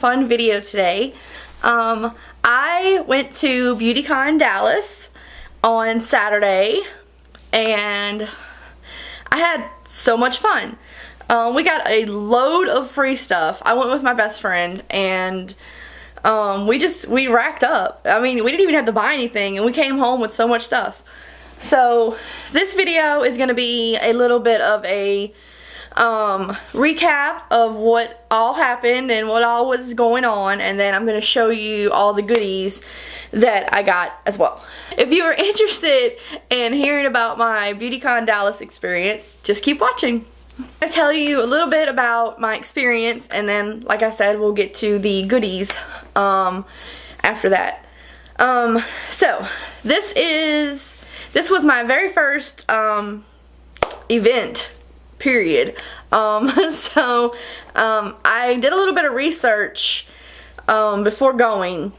fun video today. I went to Beautycon Dallas on Saturday and I had so much fun. We got a load of free stuff. I went with my best friend and we racked up. I mean, we didn't even have to buy anything and we came home with so much stuff. So this video is going to be a little bit of a recap of what all happened and what all was going on, and then I'm going to show you all the goodies that I got as well. If you are interested in hearing about my Beautycon Dallas experience, just keep watching. I'll tell you a little bit about my experience, and then, like I said, we'll get to the goodies after that. So this was my very first event, period. I did a little bit of research before going,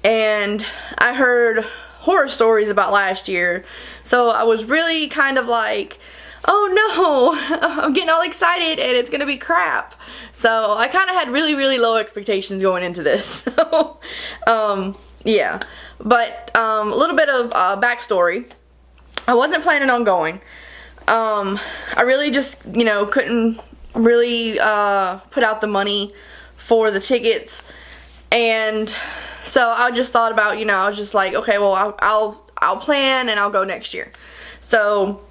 and I heard horror stories about last year, so I was really kind of like, oh no, I'm getting all excited and it's gonna be crap. So I kind of had really low expectations going into this. So yeah, but a little bit of backstory. I wasn't planning on going. I really just, couldn't really put out the money for the tickets, and so I just thought about, I was just like, okay, well, I'll plan and I'll go next year. So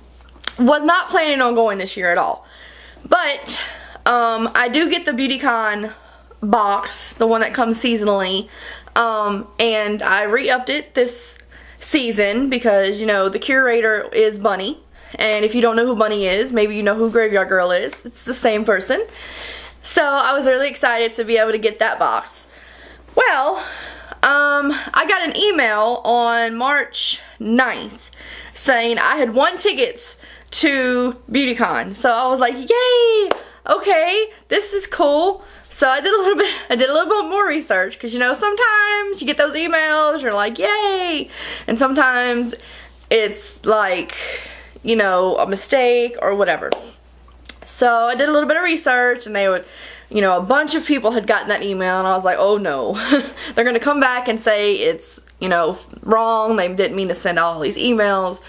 was not planning on going this year at all, but I do get the Beautycon box, the one that comes seasonally, and I re-upped it this season because, the curator is Bunny. And if you don't know who Bunny is, maybe you know who Grav3yardgirl is. It's the same person. So I was really excited to be able to get that box. Well, I got an email on March 9th saying I had won tickets to Beautycon. So I was like, yay! Okay, this is cool. So I did a little bit more research because, sometimes you get those emails, you're like, yay! And sometimes it's like, a mistake or whatever. So I did a little bit of research, and they would, a bunch of people had gotten that email, and I was like, oh no. They're going to come back and say it's, wrong. They didn't mean to send all these emails.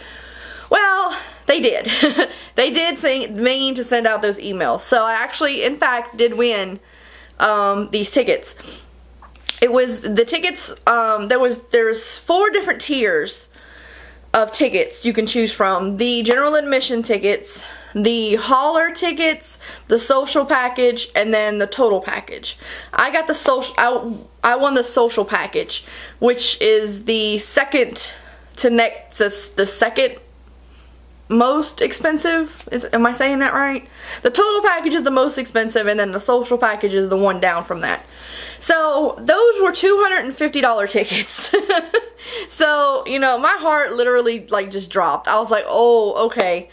Well, they did. They did mean to send out those emails. So I actually, in fact, did win these tickets. It was the tickets, there's 4 different tiers of tickets you can choose from. The general admission tickets, the hauler tickets, the social package, and then the total package. I got the social, I won the social package, which is the second to next, the second most expensive. Am I saying that right? The total package is the most expensive, and then the social package is the one down from that. So those were $250 tickets. So, my heart literally just dropped. I was like, oh, okay.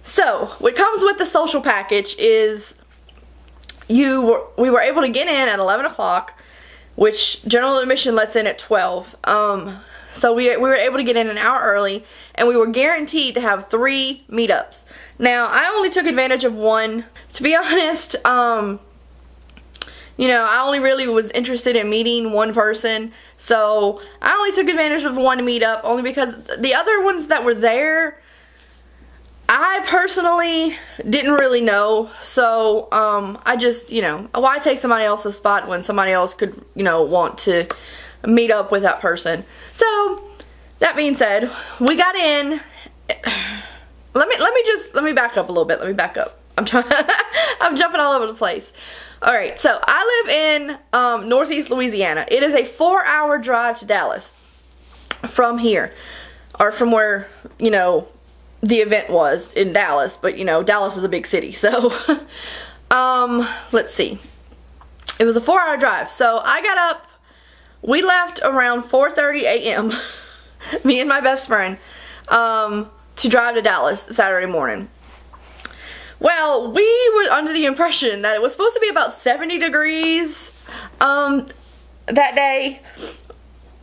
So what comes with the social package is we were able to get in at 11 o'clock, which general admission lets in at 12. So we were able to get in an hour early, and we were guaranteed to have 3 meetups. Now, I only took advantage of one. To be honest, I only really was interested in meeting one person, so I only took advantage of one meetup, only because the other ones that were there, I personally didn't really know. So, I just, why take somebody else's spot when somebody else could, want to meet up with that person. So that being said, we got in. Let me back up a little bit. Let me back up. I'm jumping all over the place. Alright, so I live in Northeast Louisiana. It is a 4-hour drive to Dallas from here, or from where, the event was in Dallas, but Dallas is a big city. So let's see. It was a 4-hour drive. So I got up. We left around 4:30 a.m. me and my best friend, to drive to Dallas Saturday morning. Well, we were under the impression that it was supposed to be about 70 degrees that day.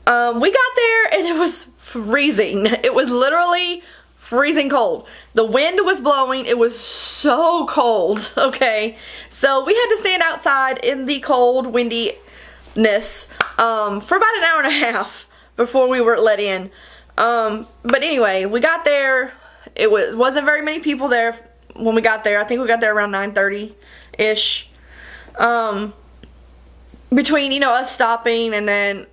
We got there and it was freezing. It was literally freezing cold. The wind was blowing. It was so cold, okay? So we had to stand outside in the cold, windiness for about an hour and a half before we were let in. But anyway, we got there. It wasn't very many people there when we got there. I think we got there around 9:30-ish. Between, you know, us stopping and then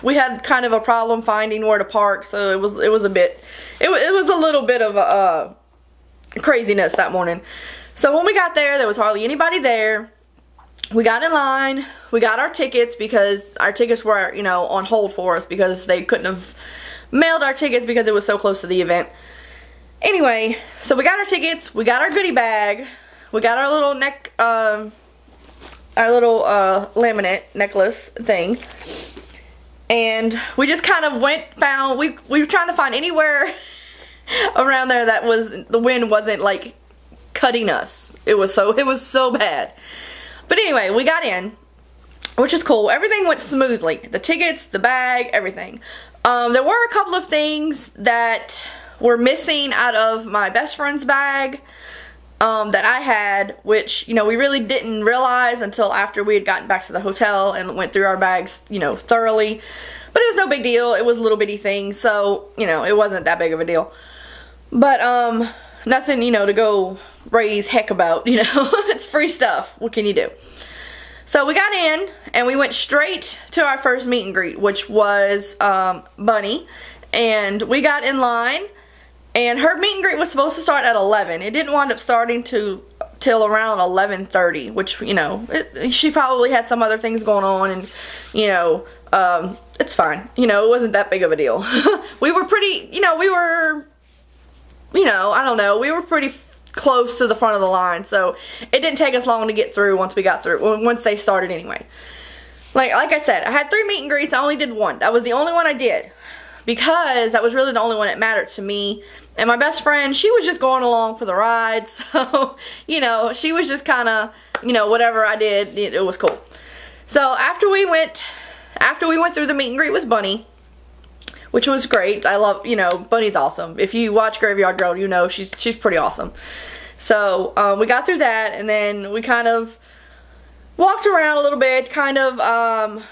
we had kind of a problem finding where to park, so it was a little bit of craziness that morning. So when we got there was hardly anybody there. We got in line. We got our tickets because our tickets were, you know, on hold for us because they couldn't have mailed our tickets because it was so close to the event. Anyway, so we got our tickets. We got our goodie bag. We got our little laminate necklace thing, and we just kind of we were trying to find anywhere around there that the wind wasn't like cutting us. It was so bad. But anyway, we got in, which is cool. Everything went smoothly. The tickets, the bag, everything. There were a couple of things that were missing out of my best friend's bag. That I had, which, you know, we really didn't realize until after we had gotten back to the hotel and went through our bags, you know, thoroughly. But it was no big deal. It was a little bitty thing, so, you know, it wasn't that big of a deal. But, nothing, you know, to go raise heck about, you know. It's free stuff. What can you do? So we got in, and we went straight to our first meet and greet, which was, Bunny. And we got in line. And her meet and greet was supposed to start at 11. It didn't wind up starting till around 11:30, which, you know, she probably had some other things going on, and, you know, it's fine. You know, it wasn't that big of a deal. We were pretty, you know, I don't know, we were pretty close to the front of the line, so it didn't take us long to get through once they started anyway. Like I said, I had 3 meet and greets. I only did 1. That was the only one I did, because that was really the only one that mattered to me. And my best friend, she was just going along for the ride, so, you know, she was just kind of, you know, whatever I did, it was cool. So after we went through the meet and greet with Bunny, which was great. I love, you know, Bunny's awesome. If you watch Grav3yardgirl, you know she's pretty awesome. So we got through that, and then we kind of walked around a little bit, kind of,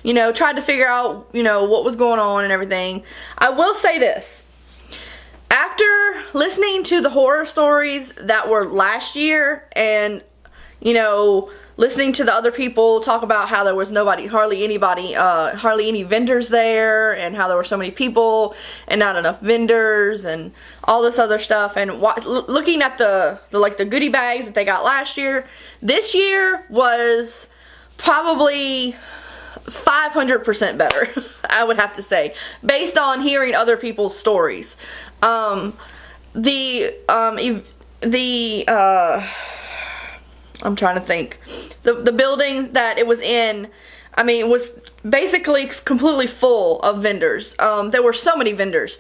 you know, tried to figure out, you know, what was going on and everything. I will say this. After listening to the horror stories that were last year, and, you know, listening to the other people talk about how there was hardly any vendors there, and how there were so many people and not enough vendors and all this other stuff, and looking at the goodie bags that they got last year, this year was probably 500% better, I would have to say, based on hearing other people's stories. I'm trying to think. The building that it was in, I mean, it was basically completely full of vendors. There were so many vendors.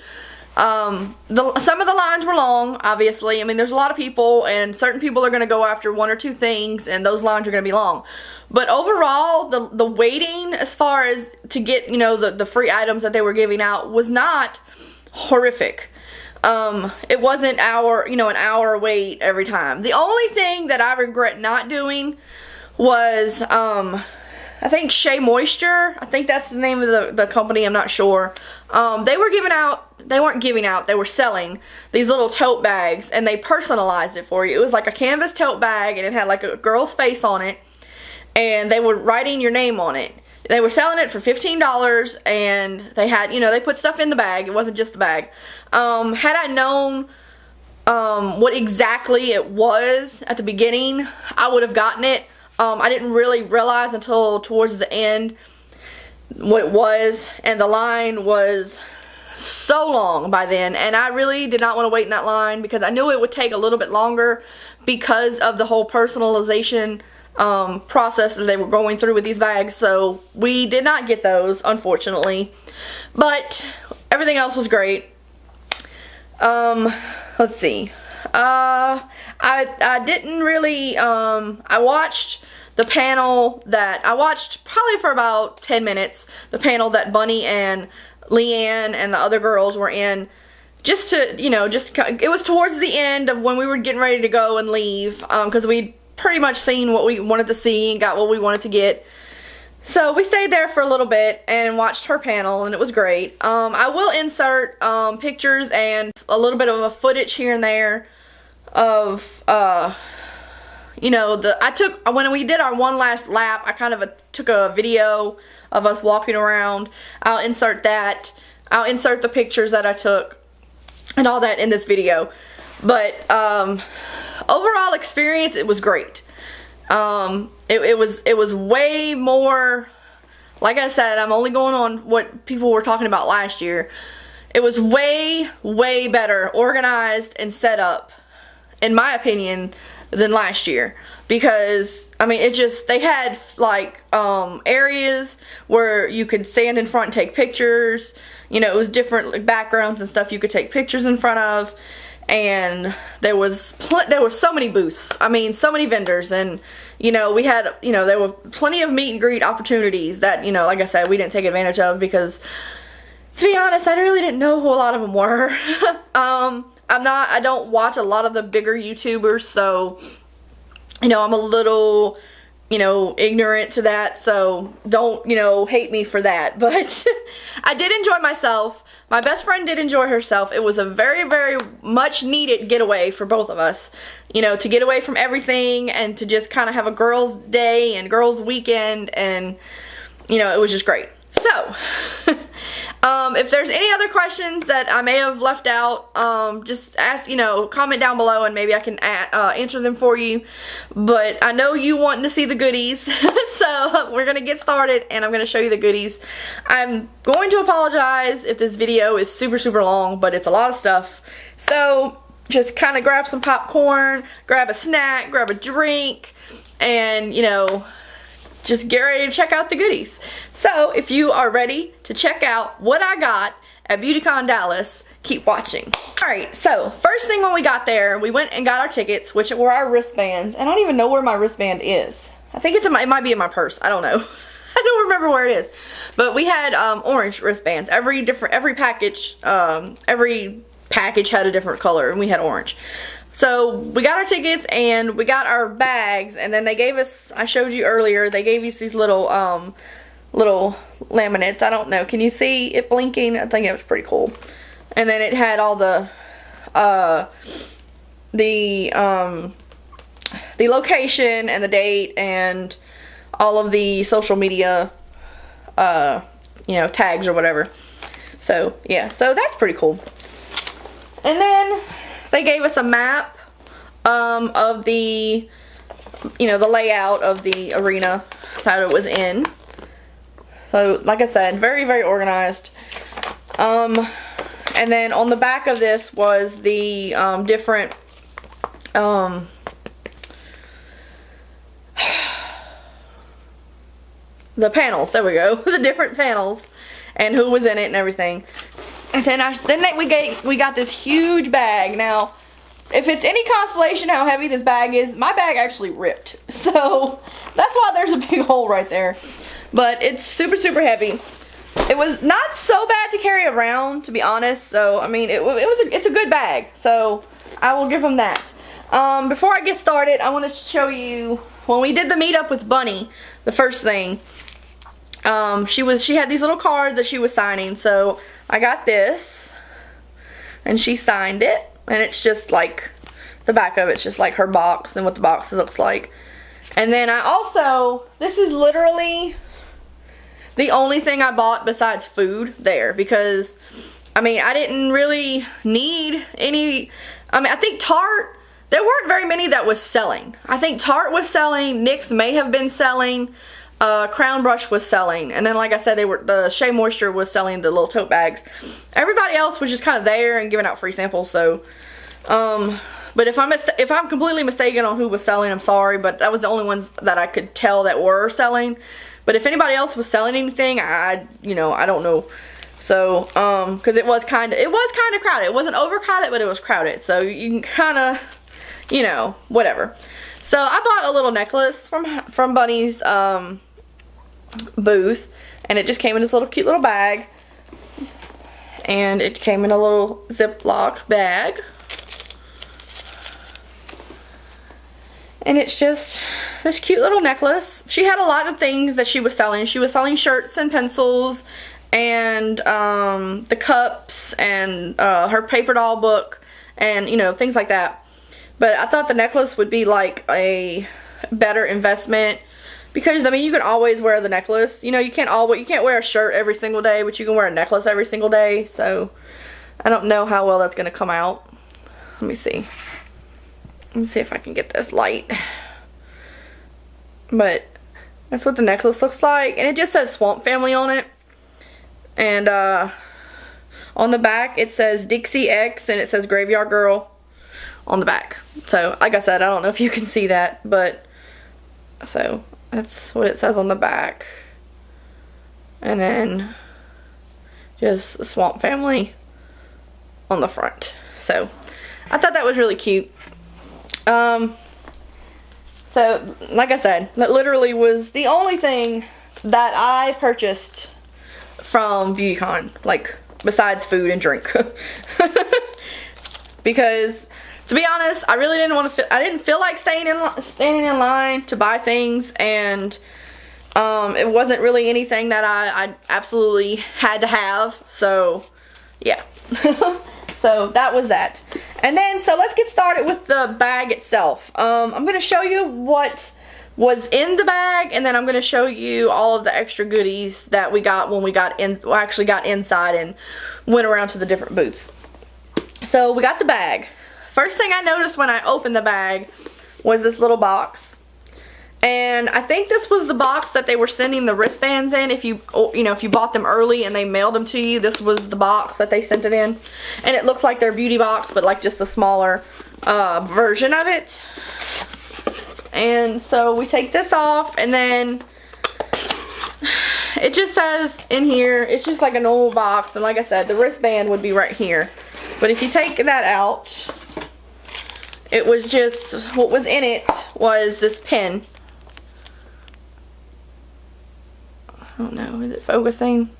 Some of the lines were long, obviously. I mean, there's a lot of people, and certain people are going to go after 1 or 2 things, and those lines are going to be long. But overall, the waiting as far as to get, you know, the free items that they were giving out was not horrific. It wasn't an hour wait every time. The only thing that I regret not doing was, I think Shea Moisture, I think that's the name of the company, I'm not sure. They were selling these little tote bags, and they personalized it for you. It was like a canvas tote bag, and it had like a girl's face on it, and they were writing your name on it. They were selling it for $15, and they had, you know, they put stuff in the bag. It wasn't just the bag. Had I known what exactly it was at the beginning, I would have gotten it. I didn't really realize until towards the end what it was, and the line was so long by then, and I really did not want to wait in that line because I knew it would take a little bit longer because of the whole personalization process that they were going through with these bags. So we did not get those, unfortunately, but everything else was great. Let's see, I didn't really, I watched the panel I watched probably for about 10 minutes, the panel that Bunny and Leanne and the other girls were in. just to, you know, it was towards the end of when we were getting ready to go and leave, because we'd pretty much seen what we wanted to see and got what we wanted to get. So we stayed there for a little bit and watched her panel, and it was great. I will insert pictures and a little bit of a footage here and there of, you know, when we did our one last lap, I kind of took a video of us walking around. I'll insert that. I'll insert the pictures that I took and all that in this video. But overall experience, it was great. It was way more, like I said, I'm only going on what people were talking about last year. It was way better organized and set up, in my opinion, than last year. Because, I mean, they had like areas where you could stand in front and take pictures. You know, it was different like, backgrounds and stuff you could take pictures in front of. And there were so many booths. I mean, so many vendors. And, you know, we had, you know, there were plenty of meet and greet opportunities that, you know, like I said, we didn't take advantage of because, to be honest, I really didn't know who a lot of them were. I don't watch a lot of the bigger YouTubers, so, you know, I'm a little, you know, ignorant to that, so don't, you know, hate me for that. But I did enjoy myself. My best friend did enjoy herself. It was a very much needed getaway for both of us. You know, to get away from everything and to just kind of have a girls' day and girls' weekend, and, you know, it was just great. So, if there's any other questions that I may have left out, just ask, you know, comment down below and maybe I can answer them for you. But I know you wanting to see the goodies, so we're going to get started and I'm going to show you the goodies. I'm going to apologize if this video is super long, but it's a lot of stuff. So, just kind of grab some popcorn, grab a snack, grab a drink, and, you know, just get ready to check out the goodies. So, if you are ready to check out what I got at Beautycon Dallas, keep watching. Alright, so, first thing when we got there, we went and got our tickets, which were our wristbands. I don't even know where my wristband is. I think it might be in my purse. I don't know. I don't remember where it is. But we had orange wristbands. Every package, every package had a different color, and we had orange. So we got our tickets and we got our bags, and then they gave us, I showed you earlier, they gave us these little little laminates. I don't know, can you see it blinking? I think it was pretty cool. And then it had all the location and the date and all of the social media you know, tags or whatever. So yeah, so that's pretty cool. And then they gave us a map of the, you know, the layout of the arena that it was in. So, like I said, very organized. And then on the back of this was the different the panels. There we go. The different panels and who was in it and everything. And then we got this huge bag. Now, if it's any consolation how heavy this bag is, my bag actually ripped. So, that's why there's a big hole right there. But it's super heavy. It was not so bad to carry around, to be honest. So, I mean, it's a good bag. So, I will give them that. Before I get started, I want to show you, when we did the meetup with Bunny, the first thing, she had these little cards that she was signing. So, I got this, and she signed it, and it's just like, the back of it's just like her box and what the box looks like. And then I also, this is literally the only thing I bought besides food there, because, I mean, I didn't really need any, I mean, I think Tarte, there weren't very many that was selling. I think Tarte was selling, NYX may have been selling, Crown Brush was selling, and then like I said, the Shea Moisture was selling the little tote bags. Everybody else was just kind of there and giving out free samples. So, but if I'm completely mistaken on who was selling, I'm sorry, but that was the only ones that I could tell that were selling. But if anybody else was selling anything, you know, I don't know. So, because it was kind of crowded. It wasn't overcrowded, but it was crowded. So you can kind of, you know, whatever. So I bought a little necklace from Bunny's booth, and it just came in this little cute little bag. And it came in a little Ziploc bag. And it's just this cute little necklace. She had a lot of things that she was selling. She was selling shirts and pencils and the cups and her paper doll book and, you know, things like that. But I thought the necklace would be like a better investment because, I mean, you can always wear the necklace. You know, you can't wear a shirt every single day, but you can wear a necklace every single day. So I don't know how well that's going to come out. Let me see. Let me see if I can get this light. But that's what the necklace looks like. And it just says Swamp Family on it. And on the back it says Dixie X and it says Graveyard Girl on the back. So like I said, I don't know if you can see that, but so that's what it says on the back. And then just Swamp Family on the front. So I thought that was really cute. So like I said, that literally was the only thing that I purchased from Beautycon, like besides food and drink. Because to be honest, I really didn't feel like standing in line to buy things, and it wasn't really anything that I absolutely had to have. So yeah. So that was that. And then, so let's get started with the bag itself. I'm going to show you what was in the bag, and then I'm going to show you all of the extra goodies that we got when we actually got inside and went around to the different booths. So we got the bag. First thing I noticed when I opened the bag was this little box. And I think this was the box that they were sending the wristbands in. If you bought them early and they mailed them to you, this was the box that they sent it in. And it looks like their beauty box, but like just a smaller version of it. And so we take this off, and then it just says in here, it's just like a normal box. And like I said, the wristband would be right here. But if you take that out, it was just, what was in it was this pen. I don't know, is it focusing?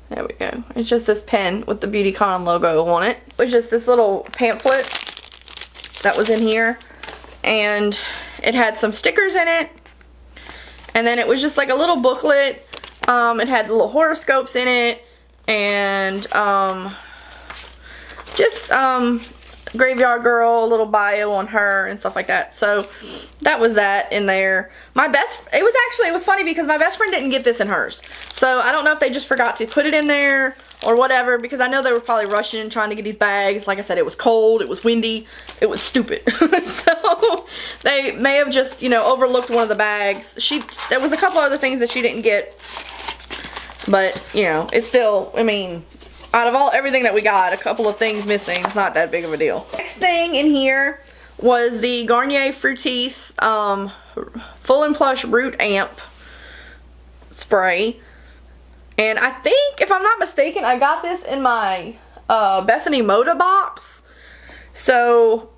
There we go. It's just this pen with the Beautycon logo on it. It was just this little pamphlet that was in here. And it had some stickers in it. And then it was just like a little booklet. It had little horoscopes in it. And just Graveyard Girl, a little bio on her and stuff like that. So that was that in there. It was funny because my best friend didn't get this in hers. So I don't know if they just forgot to put it in there or whatever, because I know they were probably rushing and trying to get these bags. Like I said, it was cold, it was windy, it was stupid. So they may have just, you know, overlooked one of the bags. There was a couple other things that she didn't get. But, you know, it's still, I mean, out of everything that we got, a couple of things missing. It's not that big of a deal. Next thing in here was the Garnier Fructis Full and Plush Root Amp spray. And I think, if I'm not mistaken, I got this in my Bethany Moda box. So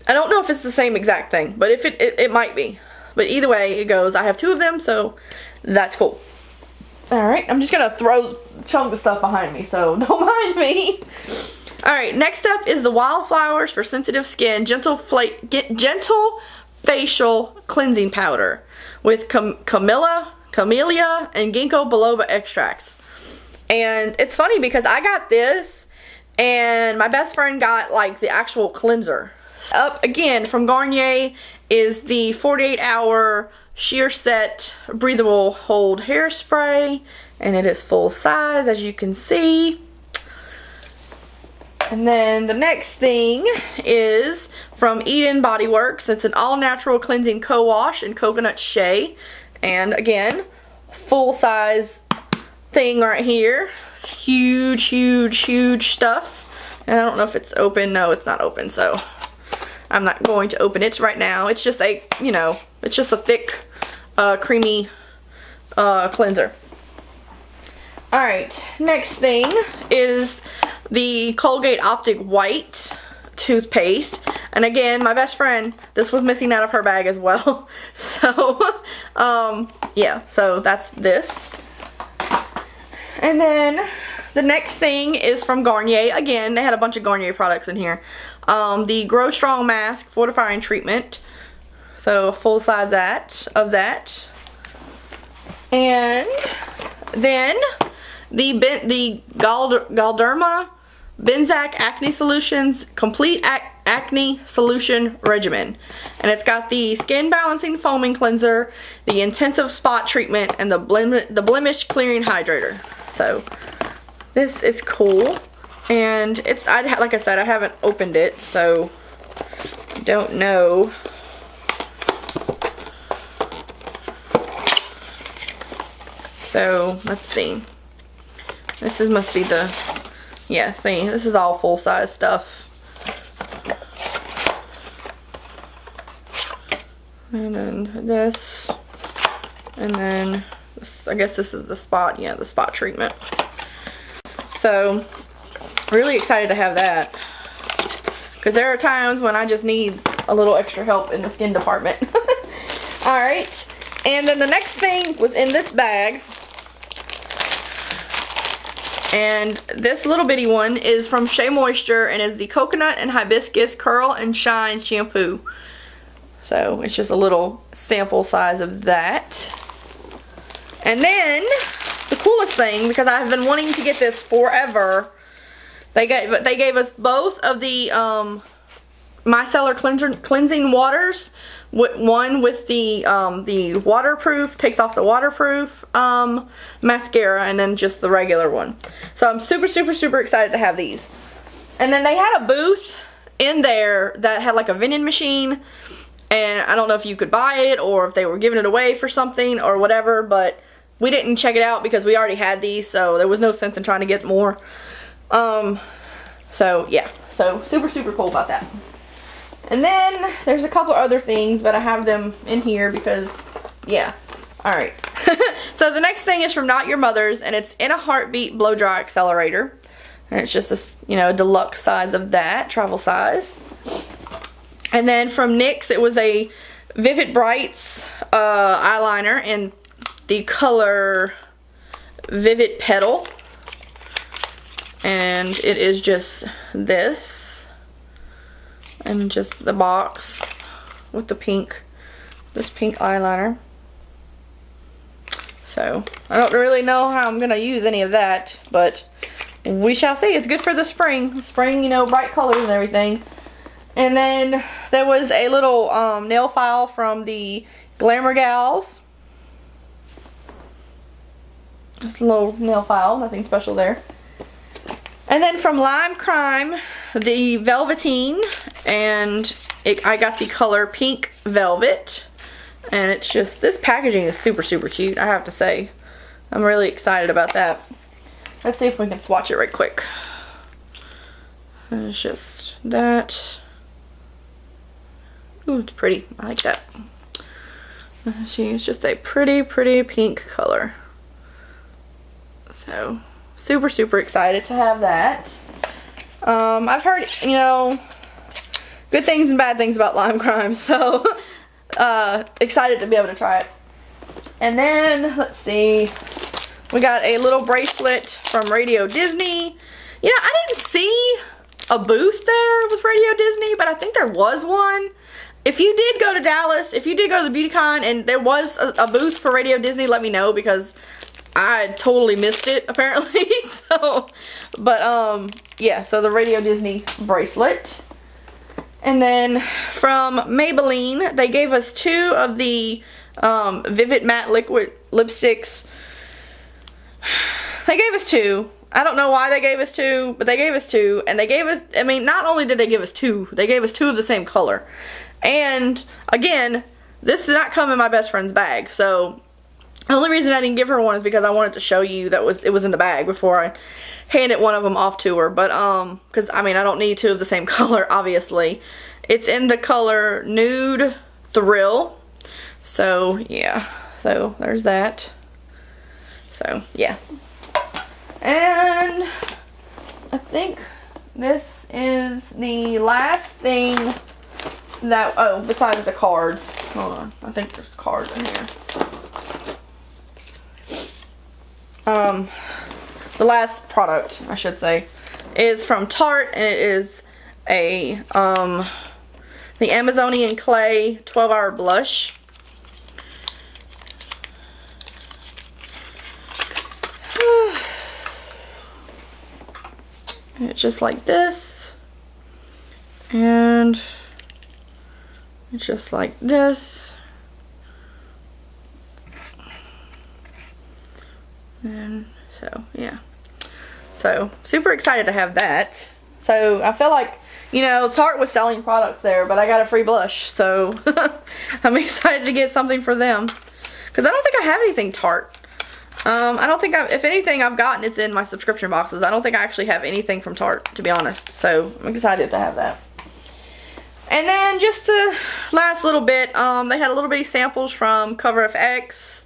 I don't know if it's the same exact thing, but if it might be. But either way it goes, I have two of them, so that's cool. Alright, I'm just going to throw a chunk of stuff behind me, so don't mind me. Alright, next up is the Wildflowers for Sensitive Skin Gentle Facial Cleansing Powder with Camellia and Ginkgo biloba extracts. And it's funny because I got this and my best friend got like the actual cleanser. Up again from Garnier is the 48-hour Sheer Set Breathable Hold Hairspray, and it is full size, as you can see. And then the next thing is from Eden Body Works. It's an all-natural cleansing co-wash in coconut shea, and again, full size thing right here. Huge, huge, huge stuff. And I don't know if it's open. No, it's not open, so I'm not going to open it right now. It's just a, you know, it's just a thick, creamy cleanser. Alright, next thing is the Colgate Optic White toothpaste. And again, my best friend, this was missing out of her bag as well. So, yeah, so that's this. And then the next thing is from Garnier. Again, they had a bunch of Garnier products in here. The Grow Strong Mask Fortifying Treatment. So, full size of that. And then the Galderma Benzac Acne Solutions Complete Acne Solution Regimen. And it's got the Skin Balancing Foaming Cleanser, the Intensive Spot Treatment, and the Blemish Clearing Hydrator. So, this is cool. And it's, like I said, I haven't opened it, so I don't know. So, let's see. This must be the, yeah, see, this is all full-size stuff. And then this, and then this, I guess this is the spot, yeah, the spot treatment. So, really excited to have that. Because there are times when I just need a little extra help in the skin department. Alright, and then the next thing was in this bag. And this little bitty one is from Shea Moisture and is the Coconut and Hibiscus Curl and Shine Shampoo. So it's just a little sample size of that. And then the coolest thing, because I've been wanting to get this forever, they gave us both of the micellar cleansing waters. One with the waterproof, takes off the waterproof mascara, and then just the regular one. So I'm super excited to have these. And then they had a booth in there that had like a vending machine, and I don't know if you could buy it or if they were giving it away for something or whatever, but we didn't check it out because we already had these, so there was no sense in trying to get more. So yeah, so super cool about that. And then there's a couple other things, but I have them in here because, yeah. Alright. So the next thing is from Not Your Mother's, and it's In a Heartbeat Blow Dry Accelerator. And it's just a, you know, deluxe size of that, travel size. And then from NYX, it was a Vivid Brights eyeliner in the color Vivid Petal. And it is just this. And just the box with the pink, this pink eyeliner. So, I don't really know how I'm going to use any of that, but we shall see. It's good for the spring. Spring, you know, bright colors and everything. And then there was a little nail file from the Glamour Gals. Just a little nail file, nothing special there. And then from Lime Crime, the Velveteen, and I got the color Pink Velvet. And it's just, this packaging is super cute, I have to say. I'm really excited about that. Let's see if we can swatch it right quick. And it's just that. Ooh, it's pretty. I like that. See, it's just a pretty pink color. So, super excited to have that. I've heard, you know, good things and bad things about Lime Crime, so excited to be able to try it. And then, let's see, we got a little bracelet from Radio Disney. You know, I didn't see a booth there with Radio Disney, but I think there was one. If you did go to Dallas, if you did go to the Beautycon and there was a booth for Radio Disney, let me know, because I totally missed it, apparently. So, but, yeah, so the Radio Disney bracelet. And then from Maybelline, they gave us 2 of the Vivid Matte Liquid Lipsticks. They gave us 2. I don't know why they gave us 2, but they gave us 2. And they gave us, I mean, not only did they give us 2, they gave us 2 of the same color. And, again, this did not come in my best friend's bag, so the only reason I didn't give her one is because I wanted to show you that it was in the bag before I handed one of them off to her. But, because, I mean, I don't need 2 of the same color, obviously. It's in the color Nude Thrill. So, yeah. So, there's that. So, yeah. And I think this is the last thing that, oh, besides the cards, hold on, I think there's cards in here. The last product, I should say, is from Tarte, and it is a, the Amazonian Clay 12-Hour Blush. It's just like this, and it's just like this, and so yeah, so super excited to have that. So I feel like, you know, Tarte was selling products there, but I got a free blush, so I'm excited to get something for them, because I don't think I have anything Tarte. I don't think if anything I've gotten, it's in my subscription boxes. I don't think I actually have anything from Tarte, to be honest. So I'm excited to have that. And then just the last little bit, they had a little bitty samples from Cover FX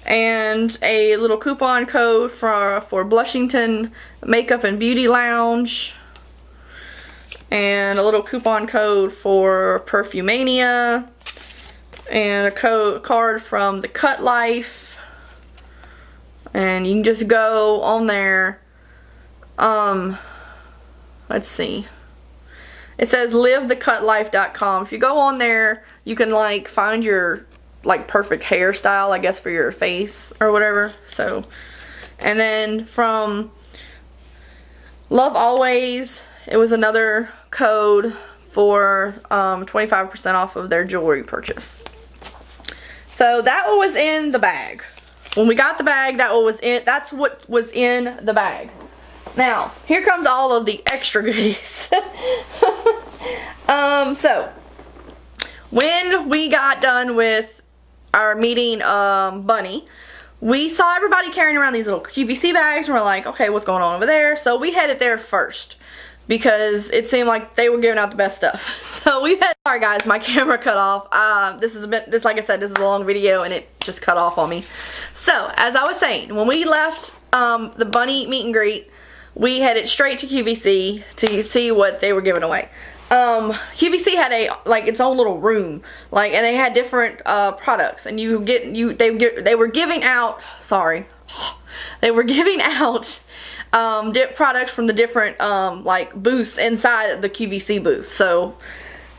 and a little coupon code for Blushington Makeup and Beauty Lounge, and a little coupon code for Perfumania, and a card from the Cut Life. And you can just go on there, let's see, it says livethecutlife.com. If you go on there, you can like find your like perfect hairstyle, I guess, for your face or whatever. So, and then from Love Always, it was another code for 25% off of their jewelry purchase. So that was in the bag. When we got the bag, that's what was in the bag. Now, here comes all of the extra goodies. So, when we got done with our meeting Bunny, we saw everybody carrying around these little QVC bags, and we're like, okay, what's going on over there? So we headed there first, because it seemed like they were giving out the best stuff. So we had, sorry guys, my camera cut off. Like I said, this is a long video and it just cut off on me. So, as I was saying, when we left the Bunny meet and greet, we headed straight to QVC to see what they were giving away. QVC had its own little room, and they had different products, and they were giving out, products from the different booths inside the QVC booth. So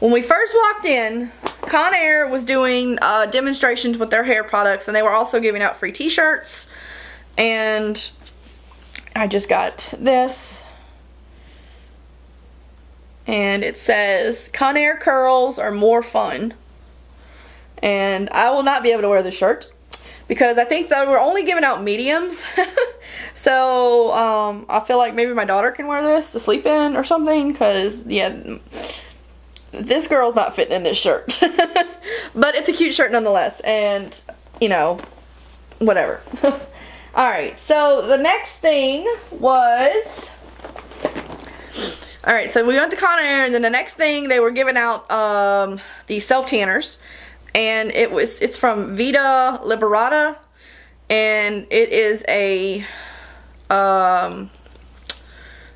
when we first walked in, Conair was doing demonstrations with their hair products, and they were also giving out free t-shirts. And I just got this, and it says Conair curls are more fun. And I will not be able to wear this shirt, because I think they were only giving out mediums. So, I feel like maybe my daughter can wear this to sleep in or something, because, yeah, this girl's not fitting in this shirt. But it's a cute shirt nonetheless, and, you know, whatever. Alright, so the next thing was, alright, so we went to Conair, and then the next thing, they were giving out these self-tanners. And it's from Vita Liberata, and it is a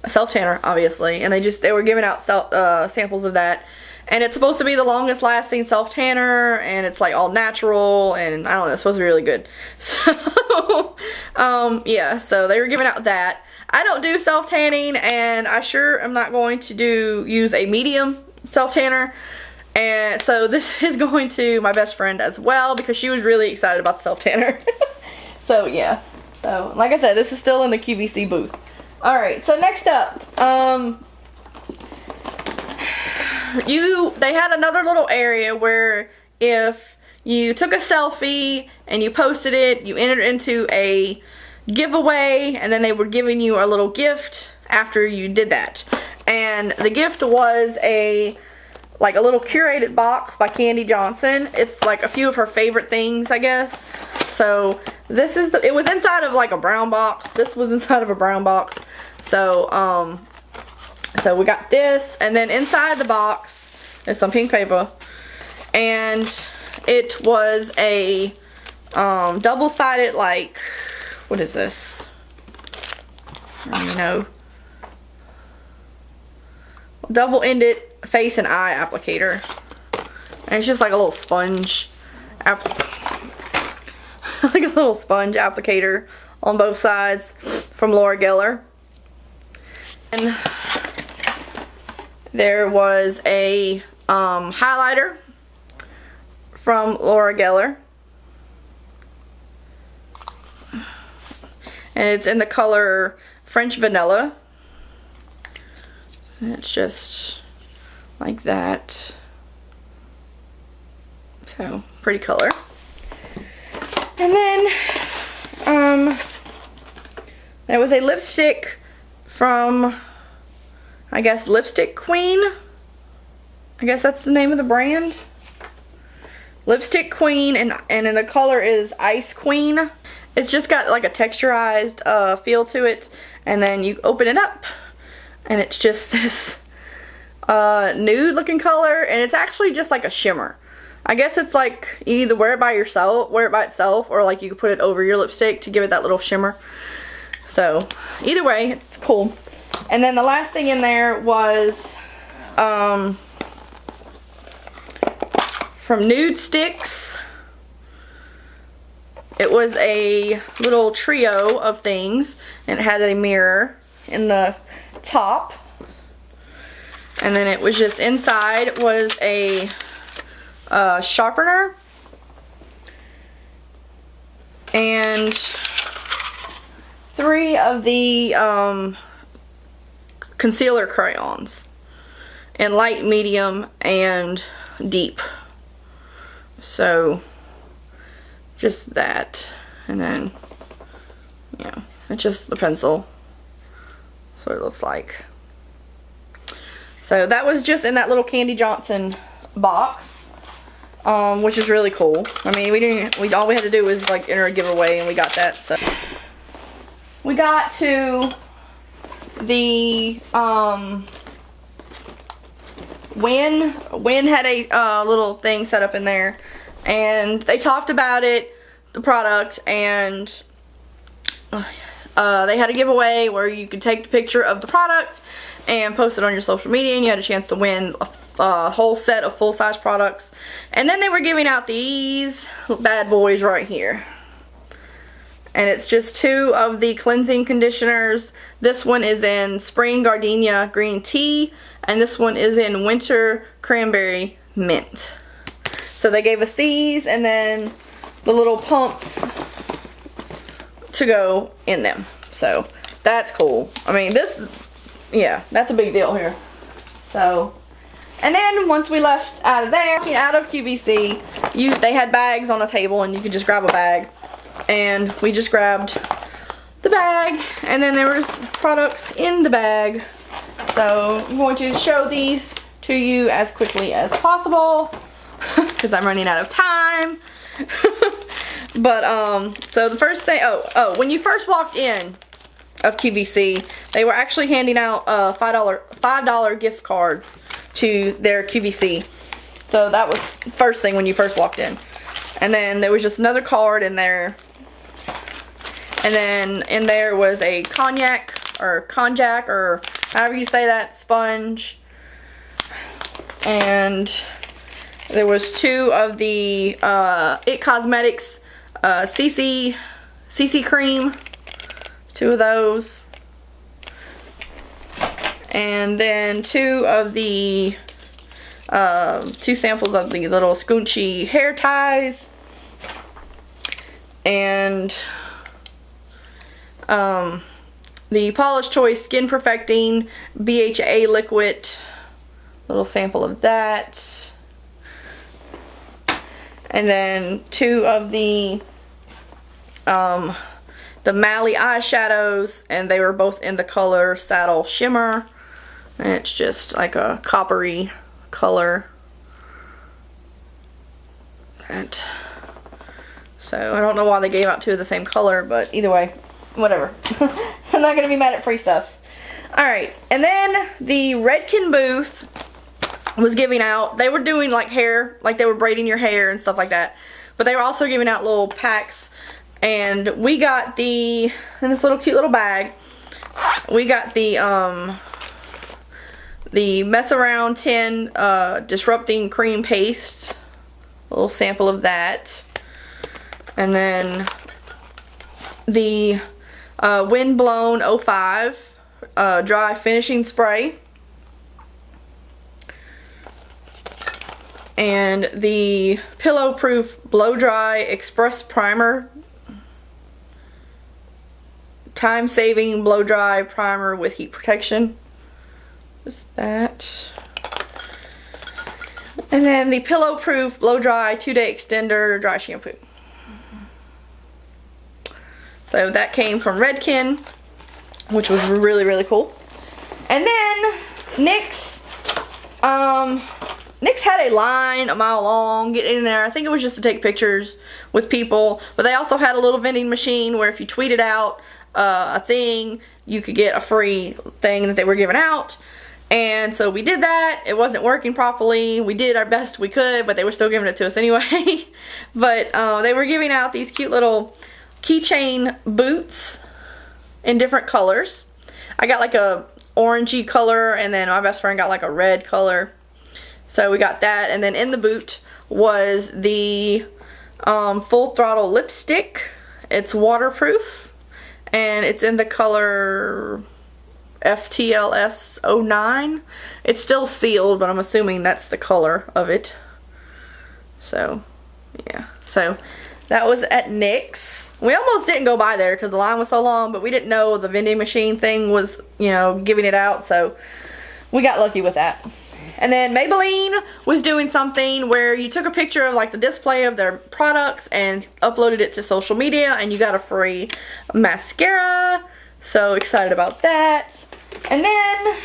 self-tanner, obviously, and they were giving out samples of that, and it's supposed to be the longest lasting self-tanner, and it's like all natural, and I don't know, it's supposed to be really good. So yeah, so they were giving out that. I don't do self-tanning, and I sure am not going to use a medium self-tanner. And so this is going to my best friend as well, because she was really excited about the self-tanner. So yeah, so like I said, this is still in the QVC booth. Alright, so next up, they had another little area where if you took a selfie and you posted it, you entered into a giveaway, and then they were giving you a little gift after you did that. And the gift was a little curated box by Candy Johnson. It's like a few of her favorite things, I guess. So this is it was inside of like a brown box. This was inside of a brown box. So so we got this, and then inside the box is some pink paper, and it was a double-sided, what is this? I don't even know. Double-ended face and eye applicator. And it's just like a little sponge, like a little sponge applicator on both sides from Laura Geller. And there was a highlighter from Laura Geller. And it's in the color French Vanilla. And it's just like that. So, pretty color. And then, there was a lipstick from, I guess, Lipstick Queen. I guess that's the name of the brand. Lipstick Queen, and then the color is Ice Queen. It's just got like a texturized feel to it, and then you open it up, and it's just this nude looking color, and it's actually just like a shimmer. I guess it's like you either wear it by itself, or like you can put it over your lipstick to give it that little shimmer. So either way, it's cool. And then the last thing in there was from Nude Sticks. It was a little trio of things, and it had a mirror in the top. And then it was just inside was a sharpener and 3 of the concealer crayons in light, medium, and deep. So just that, and then yeah, it's just the pencil. That's what it looks like. So that was just in that little Candy Johnson box, which is really cool. I mean, all we had to do was like enter a giveaway, and we got that. So we got to the Win had a little thing set up in there, and they talked about it, the product, and they had a giveaway where you could take the picture of the product and post it on your social media, and you had a chance to win a whole set of full-size products. And then they were giving out these bad boys right here. And it's just 2 of the cleansing conditioners. This one is in Spring Gardenia Green Tea, and this one is in Winter Cranberry Mint. So they gave us these, and then the little pumps to go in them. So that's cool. I mean, yeah, that's a big deal here. So, and then once we left out of there, out of QVC, they had bags on a table, and you could just grab a bag. And we just grabbed the bag, and then there was products in the bag. So I'm going to show these to you as quickly as possible because I'm running out of time. But so the first thing, when you first walked in of QVC, they were actually handing out $5 gift cards to their QVC. So that was the first thing when you first walked in. And then there was just another card in there. And then in there was a konjac or however you say that, sponge. And there was 2 of the It Cosmetics CC cream. 2 of those. And then 2 of the 2 samples of the little scoonchy hair ties. And the Paula's Choice Skin Perfecting BHA Liquid, little sample of that. And then 2 of the Mally eyeshadows, and they were both in the color Saddle Shimmer, and it's just like a coppery color. So I don't know why they gave out 2 of the same color, but either way, whatever. I'm not gonna be mad at free stuff. Alright, and then the Redken Booth was giving out, they were doing like hair, like they were braiding your hair and stuff like that, but they were also giving out little packs, and we got in this little cute little bag, we got the Mess Around 10 Disrupting Cream Paste, A little sample of that. And then the Windblown 05 dry finishing spray. And the Pillow Proof Blow Dry Express Primer. Time saving blow dry primer with heat protection. Just that. And then the Pillow Proof Blow Dry 2-Day Extender Dry Shampoo. So that came from Redken, which was really, really cool. And then NYX had a line a mile long. Get in there. I think it was just to take pictures with people. But they also had a little vending machine where if you tweeted out a thing, you could get a free thing that they were giving out. And so we did that. It wasn't working properly. We did our best we could, but they were still giving it to us anyway. But they were giving out these cute little keychain boots in different colors. I got like a orangey color, and then my best friend got like a red color. So we got that, and then in the boot was the Full Throttle lipstick. It's waterproof. And it's in the color FTLS 09. It's still sealed, but I'm assuming that's the color of it. So, yeah. So, that was at NYX. We almost didn't go by there because the line was so long, but we didn't know the vending machine thing was, you know, giving it out. So, we got lucky with that. And then Maybelline was doing something where you took a picture of like the display of their products and uploaded it to social media, and you got a free mascara. So excited about that. And then,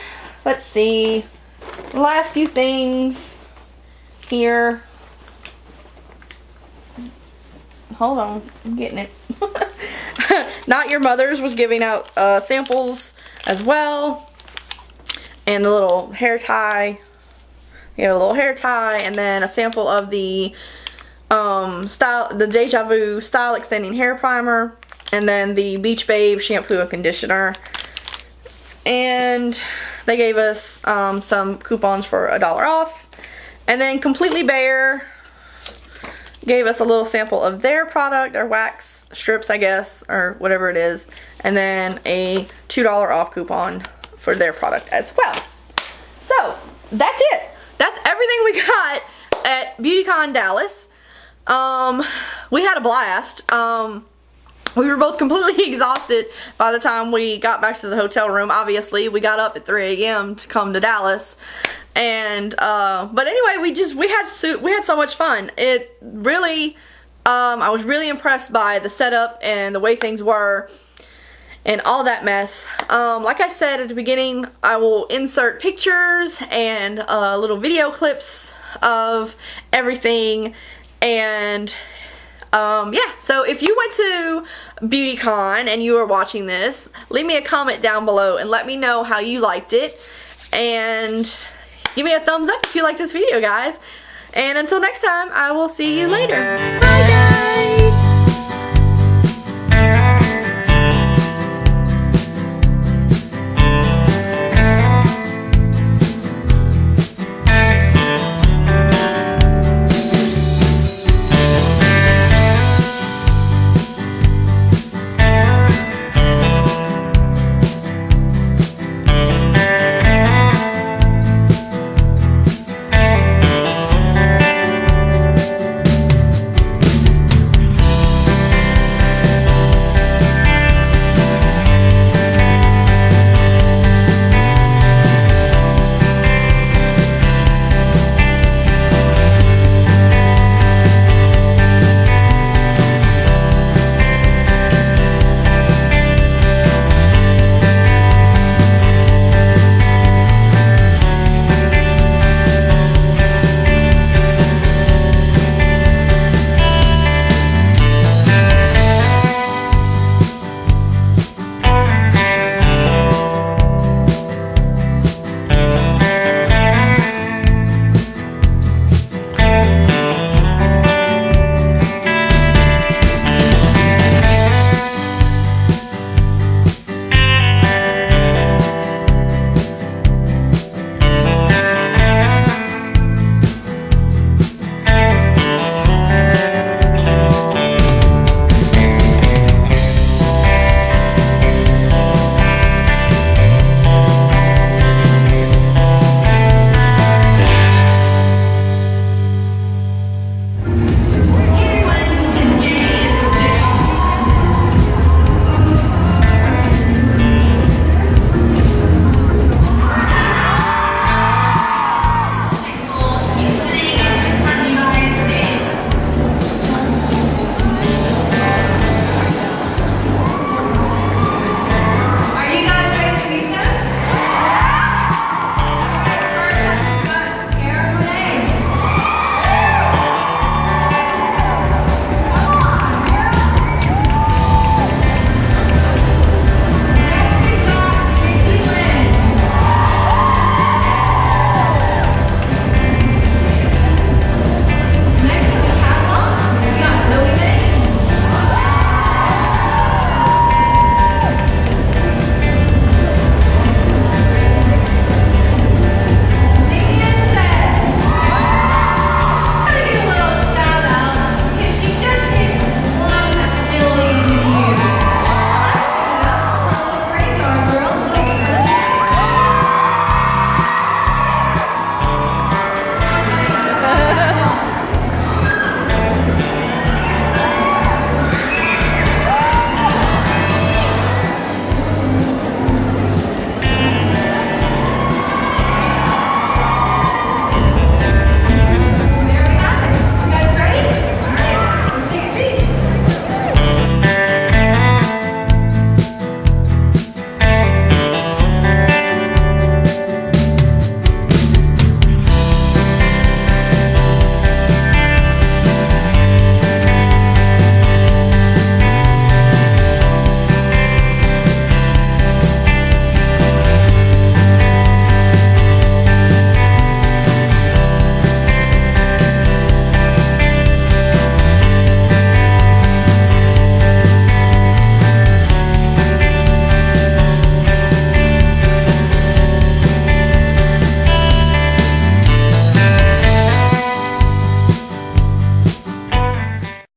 let's see, the last few things here. Hold on, I'm getting it. Not Your Mother's was giving out samples as well. And the little hair tie. You have a little hair tie, and then a sample of the the Deja Vu Style Extending Hair Primer, and then the Beach Babe shampoo and conditioner. And they gave us some coupons for $1 off. And then Completely Bare gave us a little sample of their product, their wax strips, I guess, or whatever it is. And then a $2 off coupon for their product as well. So, that's it. That's everything we got at Beautycon Dallas. We had a blast. We were both completely exhausted by the time we got back to the hotel room. Obviously, we got up at 3 a.m. to come to Dallas. And, but anyway, we had so much fun. It really, I was really impressed by the setup and the way things were and all that mess. Like I said at the beginning, I will insert pictures and little video clips of everything. And yeah, so if you went to Beautycon and you are watching this, leave me a comment down below and let me know how you liked it. And give me a thumbs up if you like this video, guys. And until next time, I will see you later.